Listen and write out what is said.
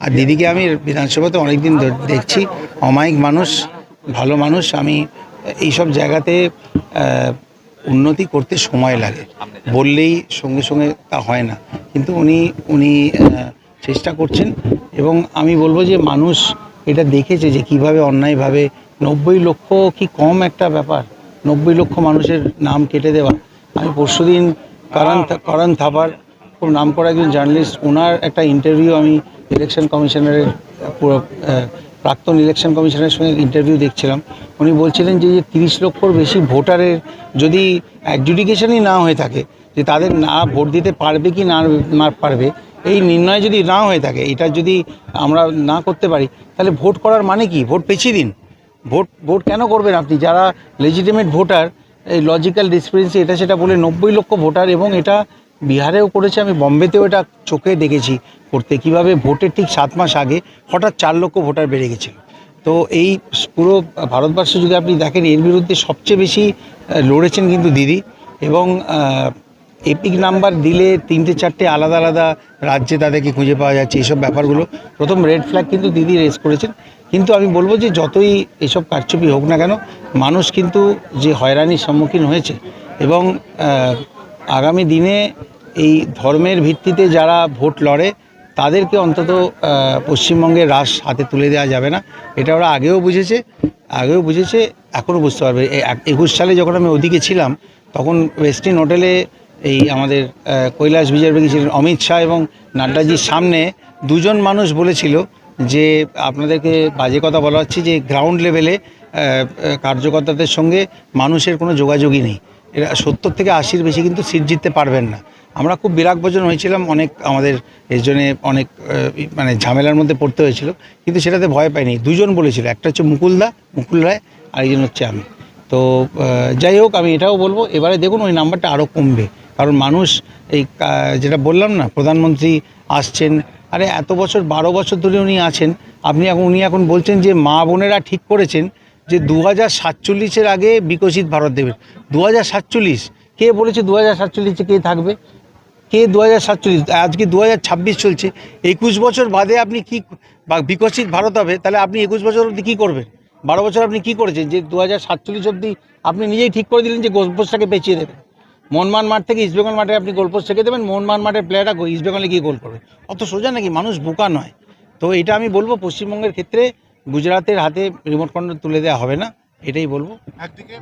আর দিদিকে আমি বিধানসভাতে অনেকদিন দেখছি, অমায়িক মানুষ, ভালো মানুষ। আমি এইসব জায়গাতে উন্নতি করতে সময় লাগে, বললেই সঙ্গে সঙ্গে তা হয় না, কিন্তু উনি চেষ্টা করছেন। এবং আমি বলবো যে মানুষ এটা দেখেছে যে কিভাবে অন্যায়ভাবে 90 লক্ষ কি কম একটা ব্যাপার, 90 লক্ষ মানুষের নাম কেটে দেওয়া। আমি পরশুদিন করণ থাপার, খুব নামকরা একজন জার্নালিস্ট, ওনার একটা ইন্টারভিউ আমি ইলেকশন কমিশনারের পুরো প্রাক্তন ইলেকশন কমিশনারের সঙ্গে ইন্টারভিউ দেখছিলাম। উনি বলছিলেন যে 30 লক্ষর বেশি ভোটারের যদি অ্যাডজুডিকেশনই না হয়ে থাকে, যে তাদের না ভোট দিতে পারবে কি না পারবে এই নির্ণয় যদি না হয়ে থাকে, এটা যদি আমরা না করতে পারি, তাহলে ভোট করার মানে কি? ভোট পেছিয়ে দিন। ভোট কেন করবেন আপনি? যারা লেজিটিমেট ভোটার, এই লজিক্যাল ডিসক্রিপেন্সি এটা সেটা বলে 90 লক্ষ ভোটার, এবং এটা বিহারেও করেছে, আমি বম্বেতেও এটা চোখে দেখেছি করতে, কীভাবে ভোটের ঠিক 7 মাস আগে হঠাৎ 4 লক্ষ ভোটার বেড়ে গেছিল। তো এই পুরো ভারতবর্ষে যদি আপনি দেখেন, এর বিরুদ্ধে সবচেয়ে বেশি লড়েছেন কিন্তু দিদি। এবং এপিক নাম্বার দিলে 3-4টে আলাদা আলাদা রাজ্যে তাদেরকে খুঁজে পাওয়া যাচ্ছে, এইসব ব্যাপারগুলো প্রথম রেড ফ্ল্যাগ কিন্তু দিদি রেজ করেছেন। কিন্তু আমি বলবো যে যতই এসব কারচুপি হোক না কেন, মানুষ কিন্তু যে হয়রানির সম্মুখীন হয়েছে, এবং আগামী দিনে এই ধর্মের ভিত্তিতে যারা ভোট লড়ে তাদেরকে অন্তত পশ্চিমবঙ্গের রাশ হাতে তুলে দেওয়া যাবে না। এটা ওরা আগেও বুঝেছে, এখনও বুঝতে পারবে। 21 সালে যখন আমি ওদিকে ছিলাম, তখন ওয়েস্টিন হোটেলে এই আমাদের কৈলাস বিজয়বেগী ছিলেন, অমিত শাহ এবং নাড্ডাজির সামনে দুজন মানুষ বলেছিল যে আপনাদেরকে বাজে কথা বলা হচ্ছে, যে গ্রাউন্ড লেভেলে কার্যকর্তাদের সঙ্গে মানুষের কোনো যোগাযোগই নেই, এরা 70 থেকে 80-র বেশি কিন্তু সিট জিততে পারবেন না। আমরা খুব বিরাগভাজন হয়েছিলাম, আমাদের এর জন্যে অনেক মানে ঝামেলার মধ্যে পড়তে হয়েছিল, কিন্তু সেটাতে ভয় পাইনি। দুজন বলেছিল, একটা হচ্ছে মুকুল রায়, আরেকজন হচ্ছে আমি। তো যাই হোক, আমি এটাও বলবো এবারে দেখুন ওই নাম্বারটা আরও কমবে, কারণ মানুষ এই যেটা বললাম না, প্রধানমন্ত্রী আসছেন, আরে এত বছর 12 বছর ধরে উনি আছেন, উনি এখন বলছেন যে মা বোনেরা ঠিক করেছেন যে 2047-এর আগে বিকশিত ভারত দেবেন। 2047? কে বলেছে 2047-এ কে থাকবে? কে 2047? আজকে 2026 চলছে, 21 বছর বাদে আপনি কি বিকশিত ভারত হবে? তাহলে আপনি 21 বছর অবধি কী করবেন? 12 বছর আপনি কী করেছেন যে 2047 অবধি আপনি নিজেই ঠিক করে দিলেন যে গোলপোস্টটাকে পেঁচিয়ে দেবেন? মোহনবাগান মাঠ থেকে ইস্টবেঙ্গল মাঠে আপনি গোলপোস্ট ছেঁকে দেবেন, মোহনবাগান মাঠের প্লেয়াররা ইস্টবেঙ্গলে গিয়ে গোল করবে। অত সোজা নাকি? মানুষ বোকা নয়। তো এটা আমি বলবো, পশ্চিমবঙ্গের ক্ষেত্রে গুজরাটের হাতে রিমোট কন্ট্রোল তুলে দেওয়া হবে না, এটাই বলবো। একদিকে